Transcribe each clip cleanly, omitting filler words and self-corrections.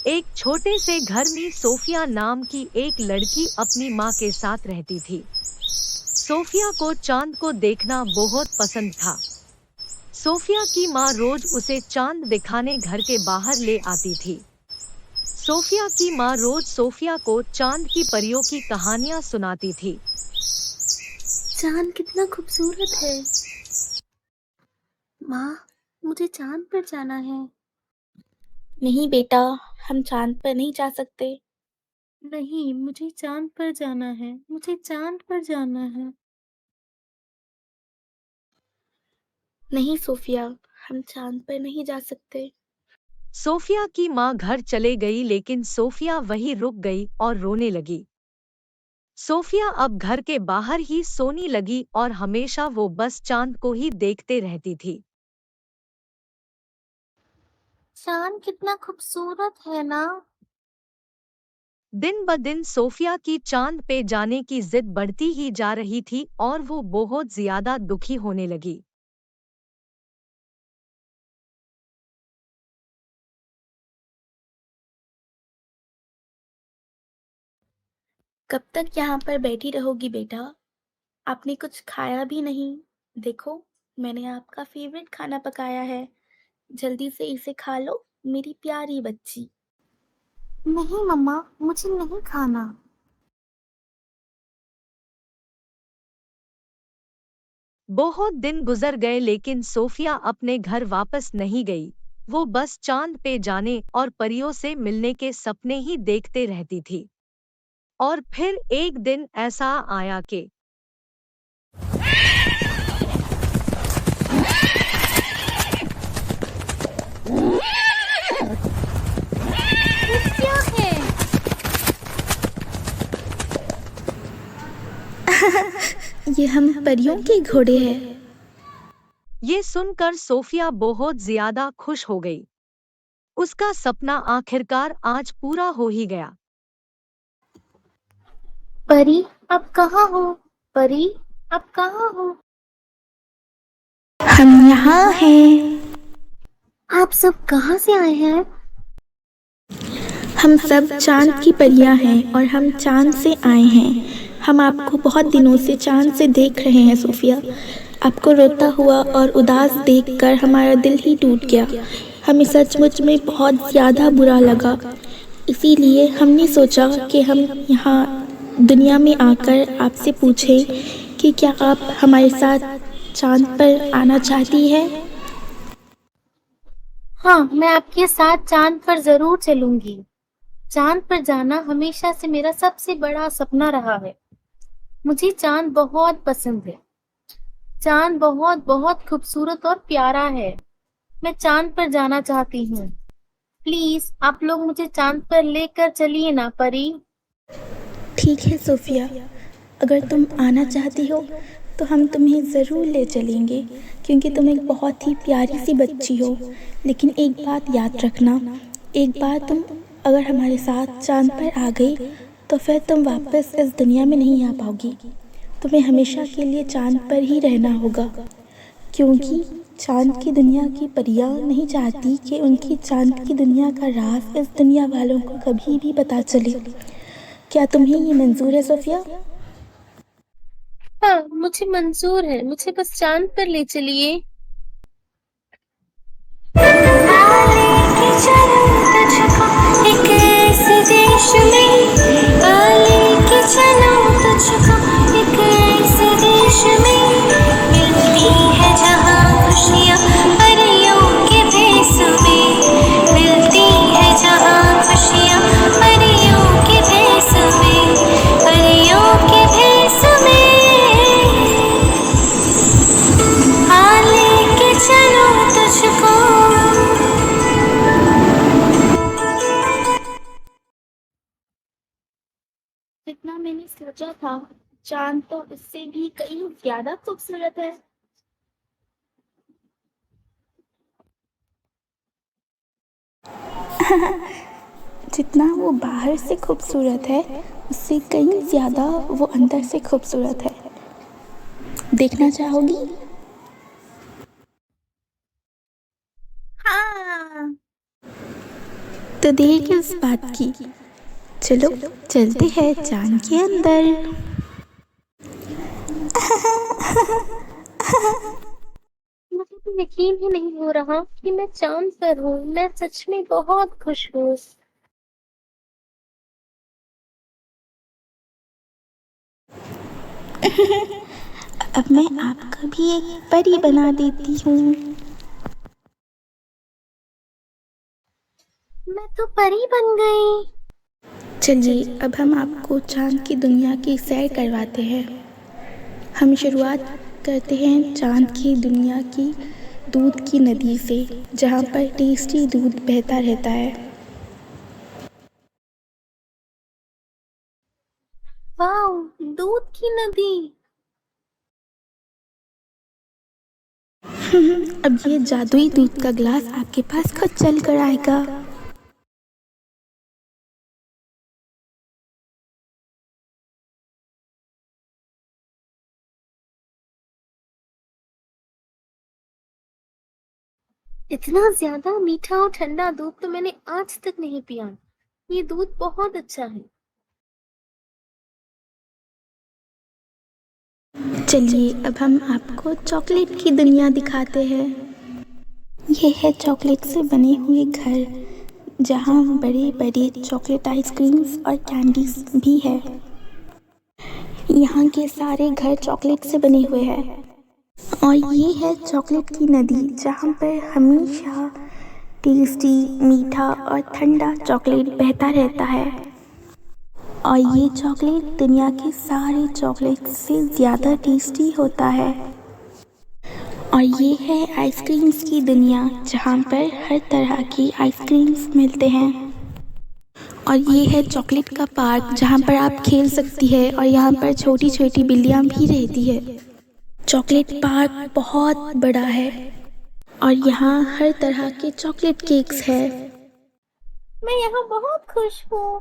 एक छोटे से घर में सोफिया नाम की एक लड़की अपनी माँ के साथ रहती थी। सोफिया को चांद को देखना बहुत पसंद था। सोफिया की माँ रोज उसे चांद दिखाने घर के बाहर ले आती थी। सोफिया की माँ रोज सोफिया को चांद की परियों की कहानियाँ सुनाती थी। चांद कितना खूबसूरत है। माँ, मुझे चांद पर जाना है। नहीं बेटा, हम चांद पर नहीं जा सकते। नहीं, मुझे चांद पर जाना है। मुझे चांद पर जाना है। नहीं सोफिया, हम चांद पर नहीं जा सकते। सोफिया की माँ घर चले गई, लेकिन सोफिया वहीं रुक गई और रोने लगी। सोफिया अब घर के बाहर ही सोने लगी और हमेशा वो बस चांद को ही देखते रहती थी। चांद कितना खूबसूरत है ना। दिन ब दिन सोफिया की चांद पे जाने की जिद बढ़ती ही जा रही थी और वो बहुत ज्यादा दुखी होने लगी। कब तक यहाँ पर बैठी रहोगी बेटा? आपने कुछ खाया भी नहीं। देखो, मैंने आपका फेवरेट खाना पकाया है। जल्दी से इसे खा लो, मेरी प्यारी बच्ची। नहीं मम्मा, मुझे नहीं खाना। बहुत दिन गुजर गए, लेकिन सोफिया अपने घर वापस नहीं गई। वो बस चांद पे जाने और परियों से मिलने के सपने ही देखते रहती थी। और फिर एक दिन ऐसा आया कि ये क्या है? ये हम परियों के घोड़े हैं। ये सुनकर सोफिया बहुत ज्यादा खुश हो गई। उसका सपना आखिरकार आज पूरा हो ही गया। परी, अब कहाँ हो? परी, अब कहाँ हो? हम यहाँ हैं। आप सब कहाँ से आए हैं? हम सब चांद की परियां हैं और हम चांद से आए हैं। हम आपको बहुत दिनों से चांद से देख रहे हैं सोफिया। आपको रोता हुआ और उदास देखकर हमारा दिल ही टूट गया। हमें सचमुच में बहुत ज़्यादा बुरा लगा। इसीलिए हमने सोचा कि हम यहाँ दुनिया में आकर आपसे पूछें कि क्या आप हमारे साथ चांद पर आना चाहती है? हाँ, मैं आपके साथ चांद पर जरूर चलूंगी। चांद पर जाना हमेशा से मेरा सबसे बड़ा सपना रहा है। मुझे चांद बहुत पसंद है। चांद बहुत बहुत खूबसूरत और प्यारा है। मैं चांद पर जाना चाहती हूँ। प्लीज आप लोग मुझे चांद पर लेकर चलिए ना परी। ठीक है सोफिया, अगर तुम आना चाहती हो तो हम तुम्हें ज़रूर ले चलेंगे, क्योंकि तुम एक बहुत ही प्यारी सी बच्ची हो। लेकिन एक बात याद रखना, एक बार तुम अगर हमारे साथ चांद पर आ गई तो फिर तुम वापस इस दुनिया में नहीं आ पाओगी। तुम्हें हमेशा के लिए चांद पर ही रहना होगा, क्योंकि चांद की दुनिया की परियां नहीं चाहती कि उनकी चांद की दुनिया का राज इस दुनिया वालों को कभी भी पता चले। क्या तुम्हें ये मंजूर है सोफिया? हाँ, मुझे मंजूर है। मुझे बस चांद पर ले चलिए। एक ऐसे देश में लेके चलो तुझको, एक ऐसे देश में मिलती है जहाँ खुशियाँ परियों के भेष में, मिलती है जहाँ खुशियाँ परियों के भेष में, परियों के भेष में। लेके चलो तुझको। जितना मैंने सोचा था, चांद तो इससे भी कहीं ज्यादा खूबसूरत है। जितना वो बाहर से खूबसूरत है, उससे कहीं ज्यादा वो अंदर से खूबसूरत है। देखना चाहोगी? हाँ। तो देर किस बात की, चलो चलते हैं चांद के अंदर। मुझे तो यकीन ही नहीं हो रहा कि मैं चांद पर हूँ। मैं सच में बहुत खुश हूँ। अब मैं आपका भी एक परी बना देती हूँ। मैं तो परी बन गई। चलिए अब हम आपको चांद की दुनिया की सैर करवाते हैं। हम शुरुआत करते हैं चांद की दुनिया की दूध की नदी से, जहाँ पर टेस्टी दूध बहता रहता है। वाह, दूध की नदी। अब ये जादुई दूध का ग्लास आपके पास खुद चल कर आएगा। इतना ज्यादा मीठा और ठंडा दूध तो मैंने आज तक नहीं पिया। ये दूध बहुत अच्छा है। चलिए अब हम आपको चॉकलेट की दुनिया दिखाते हैं। ये है चॉकलेट से बने हुए घर, जहाँ बड़े बड़े चॉकलेट आइसक्रीम्स और कैंडीज भी है। यहाँ के सारे घर चॉकलेट से बने हुए हैं। और ये है चॉकलेट की नदी, जहाँ पर हमेशा टेस्टी, मीठा और ठंडा चॉकलेट बहता रहता है। और ये चॉकलेट दुनिया के सारे चॉकलेट से ज़्यादा टेस्टी होता है। और ये है आइसक्रीम्स की दुनिया, जहाँ पर हर तरह की आइसक्रीम्स मिलते हैं। और ये है चॉकलेट का पार्क, जहाँ पर आप खेल सकती है और यहाँ पर छोटी छोटी बिल्लियाँ भी रहती है। चॉकलेट पार्क बहुत बड़ा है और यहाँ हर तरह के चॉकलेट केक्स है। मैं यहाँ बहुत खुश हूँ।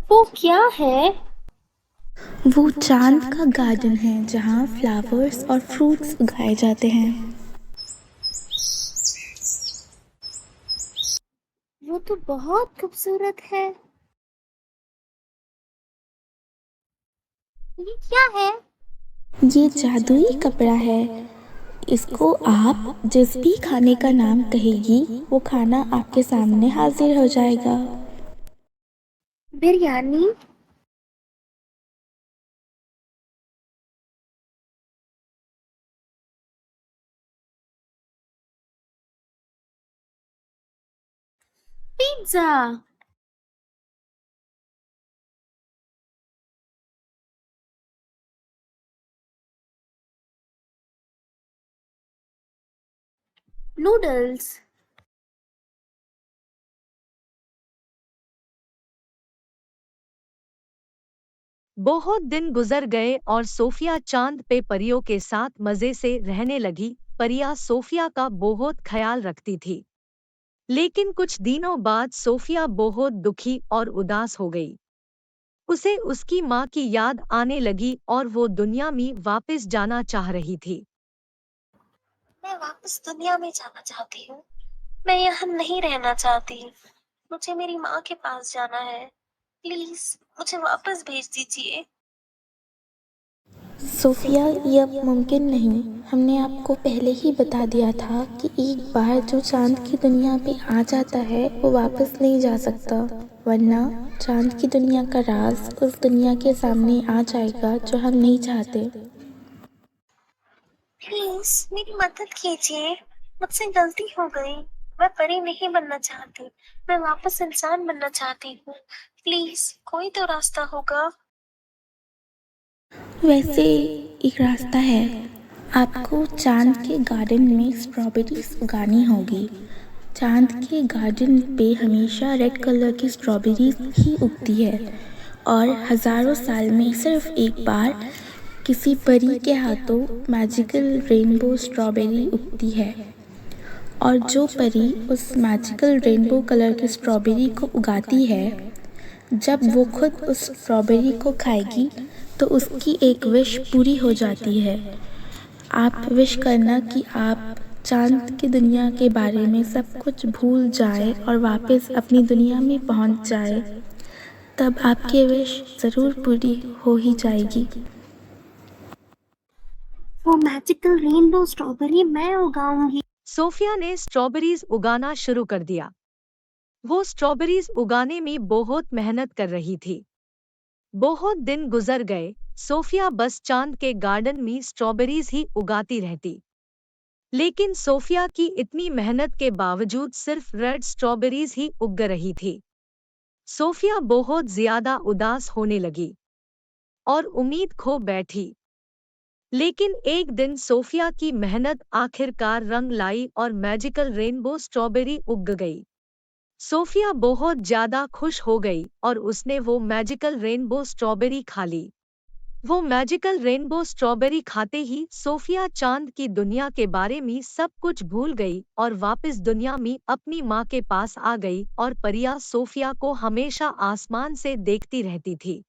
वो क्या है? वो चांद का गार्डन है, जहाँ फ्लावर्स और फ्रूट्स उगाए जाते हैं। वो तो बहुत खूबसूरत है। ये क्या है? ये जादुई कपड़ा है। इसको आप जिस भी खाने का नाम कहेगी, वो खाना आपके सामने हाजिर हो जाएगा। बिरयानी। पिज्जा। नूडल्स। बहुत दिन गुजर गए और सोफिया चांद पे परियों के साथ मजे से रहने लगी। परियां सोफिया का बहुत ख्याल रखती थी। लेकिन कुछ दिनों बाद सोफिया बहुत दुखी और उदास हो गई। उसे उसकी माँ की याद आने लगी और वो दुनिया में वापस जाना चाह रही थी। मैं वापस दुनिया में जाना चाहती हूँ। मैं यहाँ नहीं रहना चाहती। मुझे मेरी माँ के पास जाना है। प्लीज मुझे वापस भेज दीजिए। सोफिया, ये अब मुमकिन नहीं। हमने आपको पहले ही बता दिया था कि एक बार जो चांद की दुनिया पे आ जाता है, वो वापस नहीं जा सकता। वरना चांद की दुनिया का राज उस दुनिया के सामने आ जाएगा जो हम नहीं चाहते। प्लीज मेरी मदद कीजिए। मुझसे गलती हो गई। मैं परी नहीं बनना चाहती। मैं वापस इंसान बनना चाहती हूँ। प्लीज कोई तो रास्ता होगा। वैसे एक रास्ता है। आपको चांद के गार्डन में स्ट्रॉबेरीज उगानी होगी। चांद के गार्डन पे हमेशा रेड कलर की स्ट्रॉबेरीज ही उगती है और हज़ारों साल में सिर्फ एक बार किसी परी के हाथों मैजिकल रेनबो स्ट्रॉबेरी उगती है। और जो परी उस मैजिकल रेनबो कलर की स्ट्रॉबेरी को उगाती है, जब वो खुद उस स्ट्रॉबेरी को खाएगी तो उसकी एक विश पूरी हो जाती है। आप विश करना कि आप चाँद की दुनिया के बारे में सब कुछ भूल जाए और वापस अपनी दुनिया में पहुंच जाए, तब आपकी विश ज़रूर पूरी हो ही जाएगी। वो मैजिकल रेनबो स्ट्रॉबेरी मैं उगाऊंगी। सोफिया ने स्ट्रॉबेरीज उगाना शुरू कर दिया। वो स्ट्रॉबेरीज उगाने में बहुत मेहनत कर रही थी। बहुत दिन गुजर गए, सोफिया बस चांद के गार्डन में स्ट्रॉबेरीज ही उगाती रहती। लेकिन सोफिया की इतनी मेहनत के बावजूद सिर्फ रेड स्ट्रॉबेरीज ही उग रही थी। सोफिया बहुत ज्यादा उदास होने लगी और उम्मीद खो बैठी। लेकिन एक दिन सोफिया की मेहनत आखिरकार रंग लाई और मैजिकल रेनबो स्ट्रॉबेरी उग गई। सोफिया बहुत ज्यादा खुश हो गई और उसने वो मैजिकल रेनबो स्ट्रॉबेरी खा ली। वो मैजिकल रेनबो स्ट्रॉबेरी खाते ही सोफिया चांद की दुनिया के बारे में सब कुछ भूल गई और वापस दुनिया में अपनी माँ के पास आ गई और परिया सोफिया को हमेशा आसमान से देखती रहती थी।